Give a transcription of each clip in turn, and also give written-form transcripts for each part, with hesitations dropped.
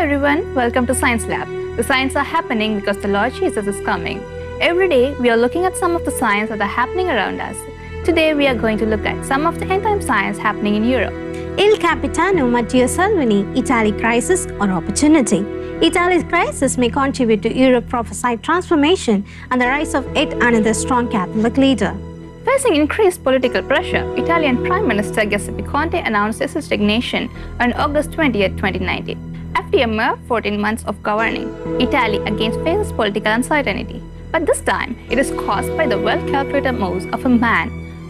everyone, welcome to Science Lab. The signs are happening because the Lord Jesus is coming. Every day we are looking at some of the signs that are happening around us. Today we are going to look at some of the end-time signs happening in Europe. Il Capitano Matteo Salvini, Italy crisis or opportunity. Italy's crisis may contribute to Europe's prophesied transformation and the rise of yet another strong Catholic leader. Facing increased political pressure, Italian Prime Minister Giuseppe Conte announced his resignation on August 20, 2019. After a mere 14 months of governing, Italy again faces political uncertainty. But this time, it is caused by the well-calculated moves of a man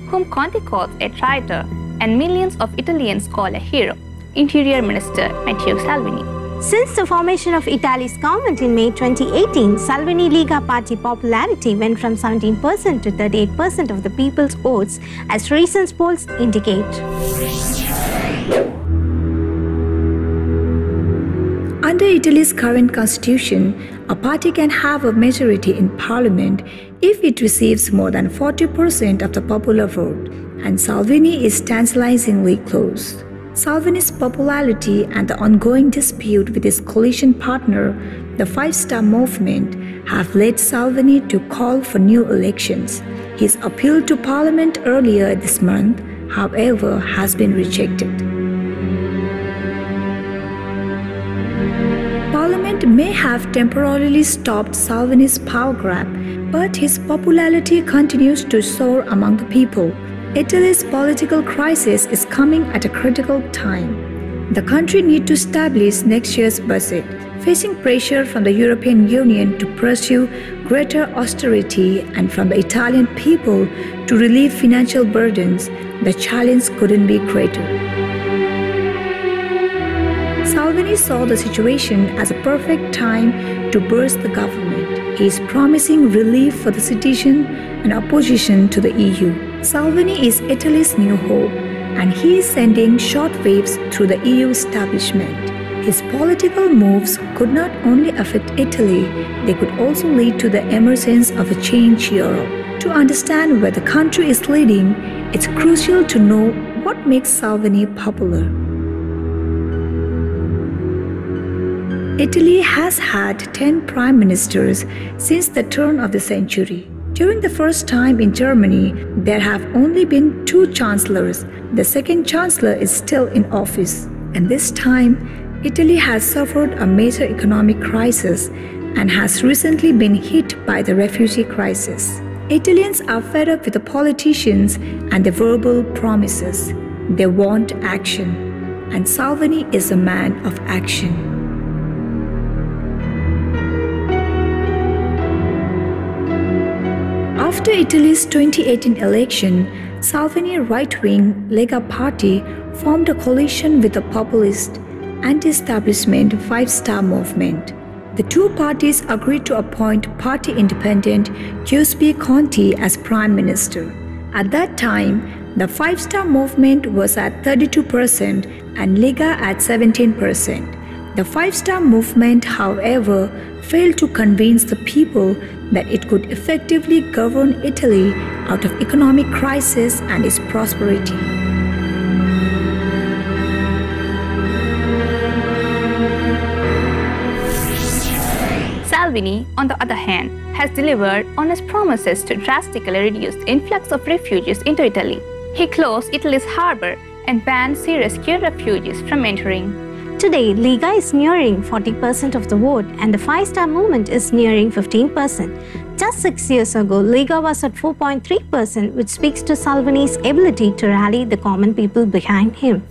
whom Conte calls a traitor and millions of Italians call a hero, Interior Minister Matteo Salvini. Since the formation of Italy's government in May 2018, Salvini Lega party popularity went from 17% to 38% of the people's votes, as recent polls indicate. Under Italy's current constitution, a party can have a majority in parliament if it receives more than 40% of the popular vote, and Salvini is tantalizingly close. Salvini's popularity and the ongoing dispute with his coalition partner, the Five Star Movement, have led Salvini to call for new elections. His appeal to parliament earlier this month, however, has been rejected. Parliament may have temporarily stopped Salvini's power grab, but his popularity continues to soar among the people. Italy's political crisis is coming at a critical time. The country needs to establish next year's budget. Facing pressure from the European Union to pursue greater austerity and from the Italian people to relieve financial burdens, the challenge couldn't be greater. Salvini saw the situation as a perfect time to burst the government. He is promising relief for the citizen and opposition to the EU. Salvini is Italy's new hope, and he is sending shockwaves through the EU establishment. His political moves could not only affect Italy, they could also lead to the emergence of a changed Europe. To understand where the country is leading, it's crucial to know what makes Salvini popular. Italy has had 10 prime ministers since the turn of the century. During the first time in Germany, there have only been 2 chancellors. The second chancellor is still in office. And this time, Italy has suffered a major economic crisis and has recently been hit by the refugee crisis. Italians are fed up with the politicians and the verbal promises. They want action. And Salvini is a man of action. After Italy's 2018 election, Salvini's right-wing Lega party formed a coalition with the populist, anti-establishment Five Star Movement. The two parties agreed to appoint party independent Giuseppe Conte as prime minister. At that time, the Five Star Movement was at 32% and Lega at 17%. The Five Star Movement, however, failed to convince the people that it could effectively govern Italy out of economic crisis and its prosperity. Salvini, on the other hand, has delivered on his promises to drastically reduce the influx of refugees into Italy. He closed Italy's harbor and banned Syrian refugees from entering. Today, Lega is nearing 40% of the vote and the Five Star Movement is nearing 15%. Just 6 years ago, Lega was at 4.3%, which speaks to Salvini's ability to rally the common people behind him.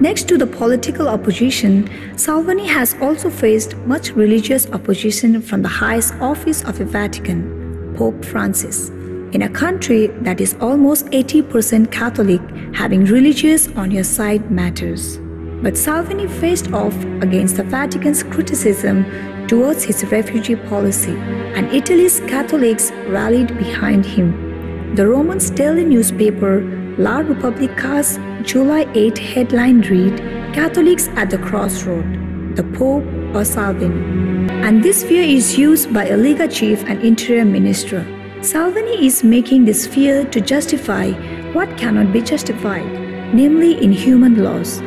Next to the political opposition, Salvini has also faced much religious opposition from the highest office of the Vatican, Pope Francis. In a country that is almost 80% Catholic, having religious on your side matters. But Salvini faced off against the Vatican's criticism towards his refugee policy, and Italy's Catholics rallied behind him. The Roman's daily newspaper La Repubblica's July 8 headline read, "Catholics at the crossroad, the Pope or Salvini." And this fear is used by a Lega chief and interior minister. Salvini is making this fear to justify what cannot be justified, namely inhuman laws.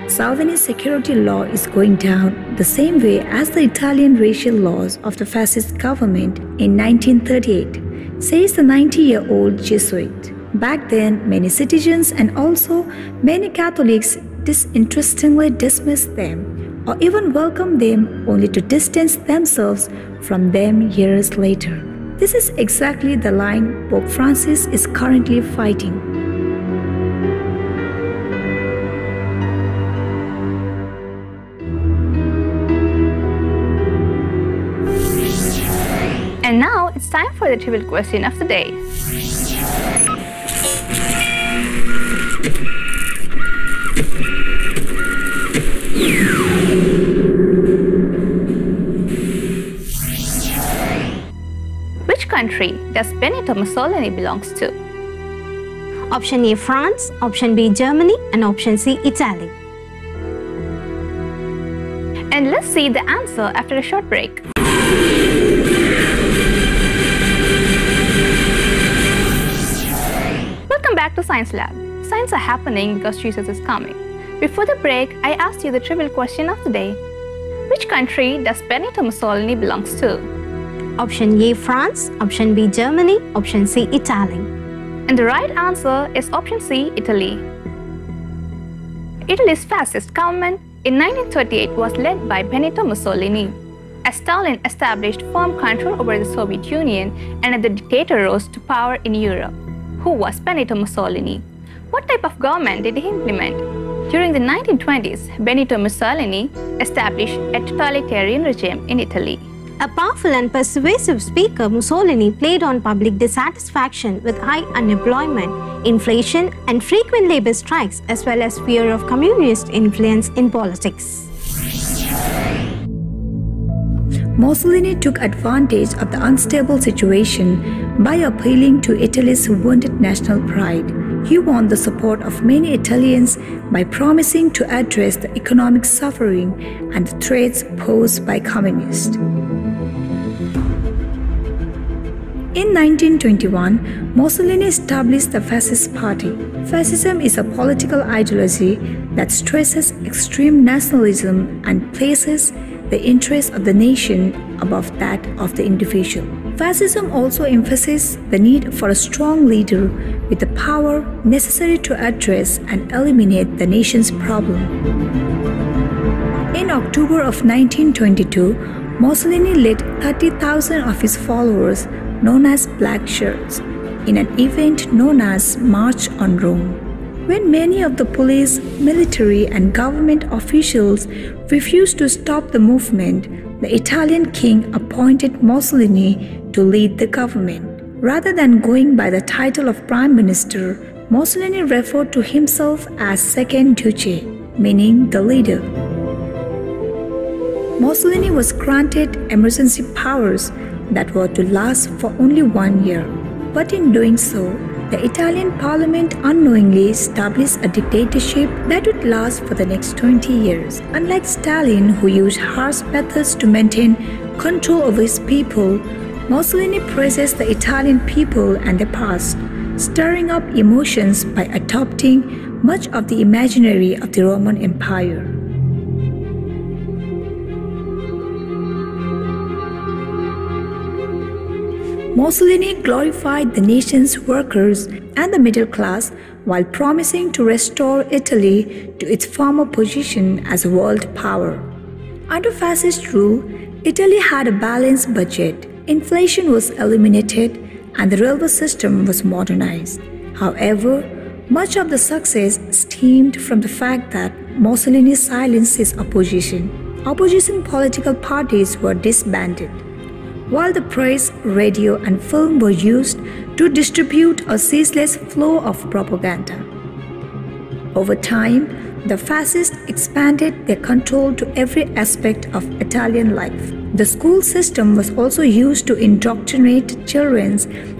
Salvini's security law is going down the same way as the Italian racial laws of the fascist government in 1938, says the 90-year-old Jesuit. Back then, many citizens and also many Catholics disinterestedly dismissed them or even welcomed them only to distance themselves from them years later. This is exactly the line Pope Francis is currently fighting. And now it's time for the trivial question of the day. Which country does Benito Mussolini belongs to? Option A, France, option B, Germany, and option C, Italy. And let's see the answer after a short break. Welcome back to Science Lab. Science are happening because Jesus is coming. Before the break, I asked you the trivial question of the day. Which country does Benito Mussolini belongs to? Option A, France, option B, Germany, option C, Italy. And the right answer is option C, Italy. Italy's fascist government in 1938 was led by Benito Mussolini. As Stalin established firm control over the Soviet Union and the dictator rose to power in Europe. Who was Benito Mussolini? What type of government did he implement? During the 1920s, Benito Mussolini established a totalitarian regime in Italy. A powerful and persuasive speaker, Mussolini played on public dissatisfaction with high unemployment, inflation, and frequent labor strikes, as well as fear of communist influence in politics. Mussolini took advantage of the unstable situation by appealing to Italy's wounded national pride. He won the support of many Italians by promising to address the economic suffering and the threats posed by communists. In 1921, Mussolini established the Fascist Party. Fascism is a political ideology that stresses extreme nationalism and places the interests of the nation above that of the individual. Fascism also emphasizes the need for a strong leader with the power necessary to address and eliminate the nation's problem. In October of 1922, Mussolini led 30,000 of his followers, known as Black Shirts, in an event known as March on Rome. When many of the police, military, and government officials refused to stop the movement, the Italian king appointed Mussolini to lead the government. Rather than going by the title of Prime Minister, Mussolini referred to himself as Second Duce, meaning the leader. Mussolini was granted emergency powers that were to last for only 1 year. But in doing so, the Italian parliament unknowingly established a dictatorship that would last for the next 20 years. Unlike Stalin, who used harsh methods to maintain control over his people, Mussolini praises the Italian people and their past, stirring up emotions by adopting much of the imaginary of the Roman Empire. Mussolini glorified the nation's workers and the middle class while promising to restore Italy to its former position as a world power. Under fascist rule, Italy had a balanced budget, inflation was eliminated, and the railway system was modernized. However, much of the success stemmed from the fact that Mussolini silenced his opposition. Opposition political parties were disbanded, while the press, radio, and film were used to distribute a ceaseless flow of propaganda. Over time, the fascists expanded their control to every aspect of Italian life. The school system was also used to indoctrinate children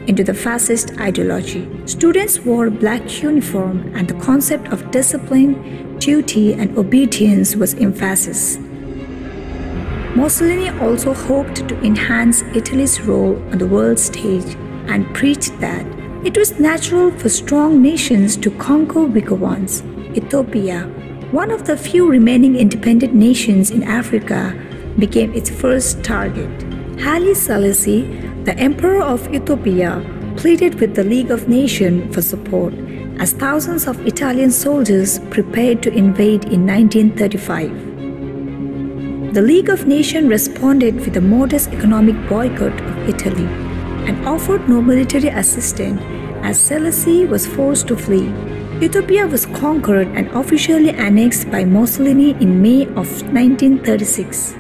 into the fascist ideology. Students wore black uniform, and the concept of discipline, duty, and obedience was emphasized. Mussolini also hoped to enhance Italy's role on the world stage and preached that it was natural for strong nations to conquer weaker ones. Ethiopia, one of the few remaining independent nations in Africa, became its first target. Haile Selassie, the Emperor of Ethiopia, pleaded with the League of Nations for support as thousands of Italian soldiers prepared to invade in 1935. The League of Nations responded with a modest economic boycott of Italy and offered no military assistance as Selassie was forced to flee. Ethiopia was conquered and officially annexed by Mussolini in May of 1936.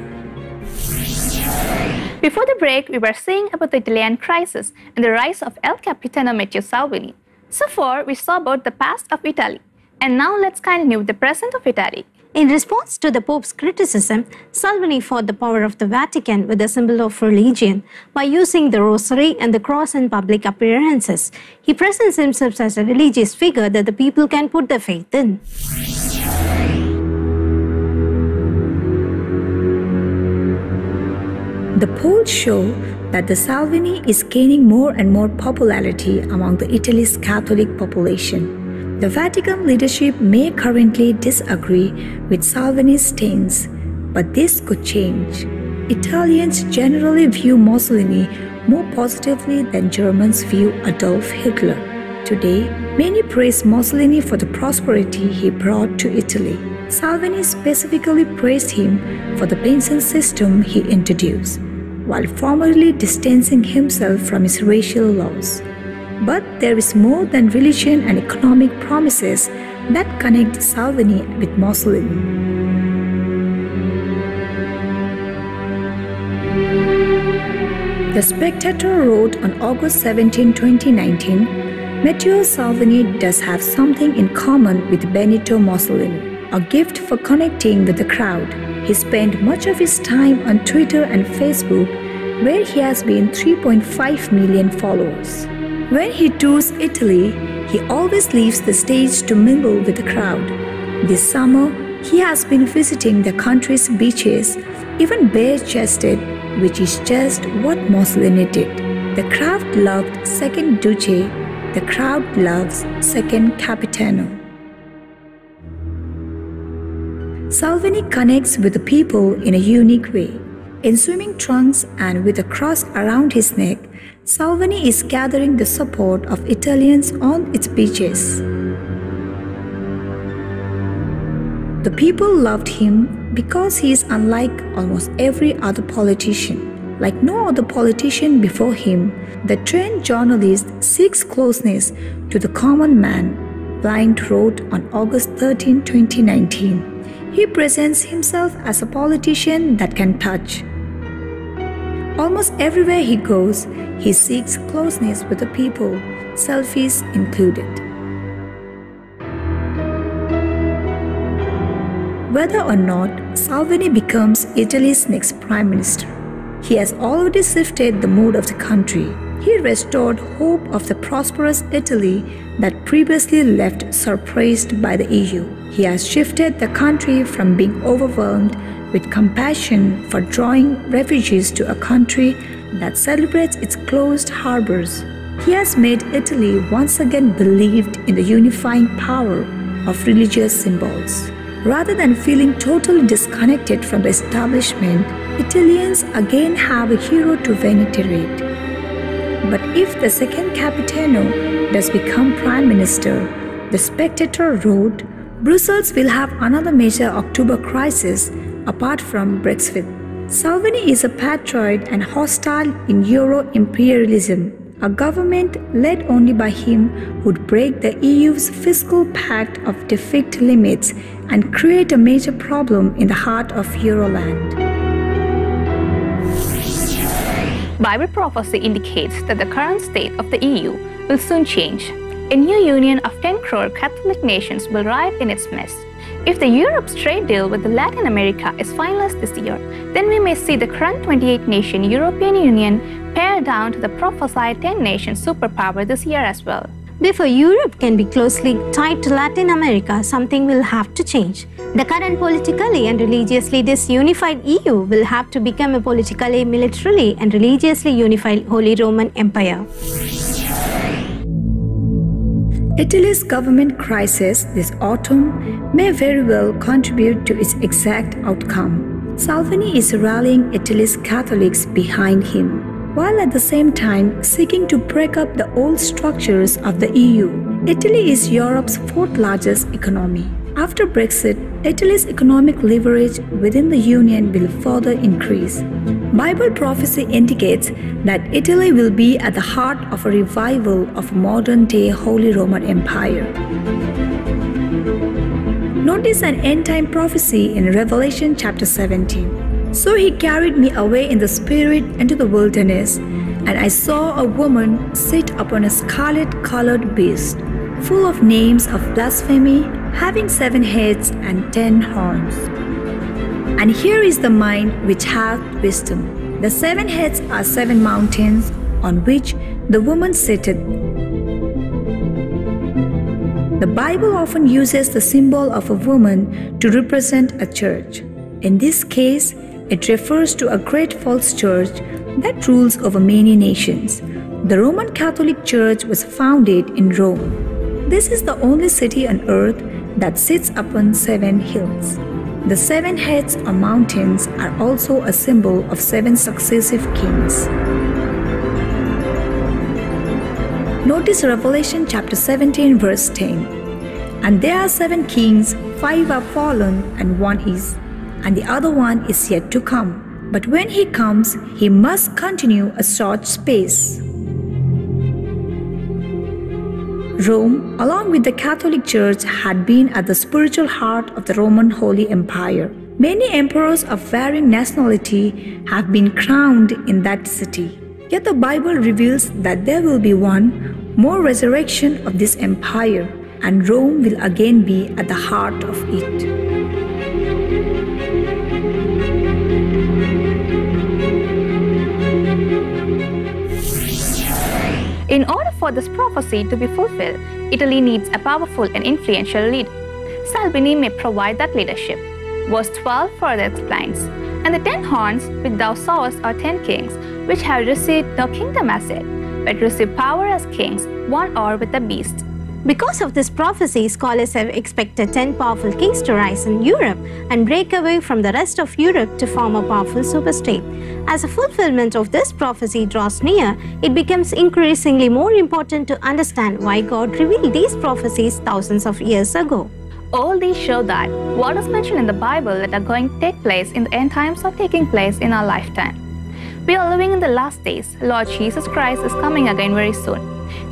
Before the break, we were saying about the Italian crisis and the rise of El Capitano Matteo Salvini. So far, we saw about the past of Italy. And now let's continue with the present of Italy. In response to the Pope's criticism, Salvini fought the power of the Vatican with a symbol of religion by using the rosary and the cross in public appearances. He presents himself as a religious figure that the people can put their faith in. The polls show that the Salvini is gaining more and more popularity among the Italy's Catholic population. The Vatican leadership may currently disagree with Salvini's stance, but this could change. Italians generally view Mussolini more positively than Germans view Adolf Hitler. Today, many praise Mussolini for the prosperity he brought to Italy. Salvini specifically praised him for the pension system he introduced, while formally distancing himself from his racial laws. But there is more than religion and economic promises that connect Salvini with Mussolini. The Spectator wrote on August 17, 2019, Matteo Salvini does have something in common with Benito Mussolini, a gift for connecting with the crowd. He spent much of his time on Twitter and Facebook, where he has been 3.5 million followers. When he tours Italy, he always leaves the stage to mingle with the crowd. This summer, he has been visiting the country's beaches, even bare-chested, which is just what Mussolini did. The crowd loved Second Duce, the crowd loves Second Capitano. Salvini connects with the people in a unique way. In swimming trunks and with a cross around his neck, Salvini is gathering the support of Italians on its beaches. The people loved him because he is unlike almost every other politician. Like no other politician before him, the trained journalist seeks closeness to the common man, Blind wrote on August 13, 2019. He presents himself as a politician that can touch. Almost everywhere he goes, he seeks closeness with the people, selfies included. Whether or not Salvini becomes Italy's next prime minister, he has already shifted the mood of the country. He restored hope of the prosperous Italy that previously left surprised by the EU. He has shifted the country from being overwhelmed with compassion for drawing refugees to a country that celebrates its closed harbors. He has made Italy once again believed in the unifying power of religious symbols. Rather than feeling totally disconnected from the establishment, Italians again have a hero to venerate. But if the second Capitano does become prime minister, the Spectator wrote, Brussels will have another major October crisis apart from Brexit. Salvini is a patriot and hostile in Euro-imperialism. A government led only by him would break the EU's fiscal pact of defect limits and create a major problem in the heart of Euroland. Bible prophecy indicates that the current state of the EU will soon change. A new union of 10 crore Catholic nations will arrive in its midst. If the Europe's trade deal with Latin America is finalized this year, then we may see the current 28-nation European Union pare down to the prophesied 10-nation superpower this year as well. Before Europe can be closely tied to Latin America, something will have to change. The current politically and religiously disunified EU will have to become a politically, militarily, and religiously unified Holy Roman Empire. Italy's government crisis this autumn may very well contribute to its exact outcome. Salvini is rallying Italy's Catholics behind him, while at the same time seeking to break up the old structures of the EU. Italy is Europe's fourth largest economy. After Brexit, Italy's economic leverage within the Union will further increase. Bible prophecy indicates that Italy will be at the heart of a revival of modern-day Holy Roman Empire. Notice an end-time prophecy in Revelation chapter 17. So he carried me away in the spirit into the wilderness, and I saw a woman sit upon a scarlet-colored beast, full of names of blasphemy, having 7 heads and 10 horns. And here is the mind which hath wisdom. The 7 heads are 7 mountains on which the woman sitteth. The Bible often uses the symbol of a woman to represent a church. In this case, it refers to a great false church that rules over many nations. The Roman Catholic Church was founded in Rome. This is the only city on earth that sits upon 7 hills. The 7 heads or mountains are also a symbol of 7 successive kings. Notice Revelation chapter 17 verse 10. And there are 7 kings, 5 are fallen and 1 is, and the other one is yet to come. But when he comes, he must continue a short space. Rome, along with the Catholic Church, had been at the spiritual heart of the Roman Holy Empire. Many emperors of varying nationality have been crowned in that city. Yet the Bible reveals that there will be one more resurrection of this empire, and Rome will again be at the heart of it. In order for this prophecy to be fulfilled, Italy needs a powerful and influential leader. Salvini may provide that leadership. Verse 12 further explains, And the 10 horns which thou sawest are 10 kings, which have received no kingdom as yet, but receive power as kings, one hour with the beast. Because of this prophecy, scholars have expected 10 powerful kings to rise in Europe and break away from the rest of Europe to form a powerful superstate. As the fulfillment of this prophecy draws near, it becomes increasingly more important to understand why God revealed these prophecies thousands of years ago. All these show that what is mentioned in the Bible that are going to take place in the end times are taking place in our lifetime. We are living in the last days. Lord Jesus Christ is coming again very soon.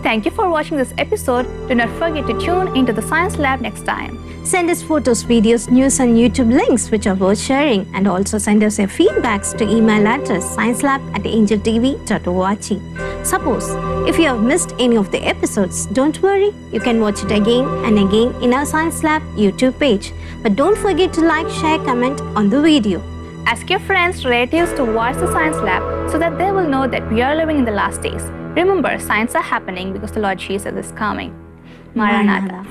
Thank you for watching this episode. Do not forget to tune into the Science Lab next time. Send us photos, videos, news and YouTube links which are worth sharing, and also send us your feedbacks to email address sciencelab@angeltv.org. Suppose if you have missed any of the episodes, don't worry, you can watch it again and again in our Science Lab YouTube page. But don't forget to like, share, comment on the video. Ask your friends, relatives to watch the Science Lab so that they will know that we are living in the last days. Remember, signs are happening because the Lord Jesus is coming. Maranatha.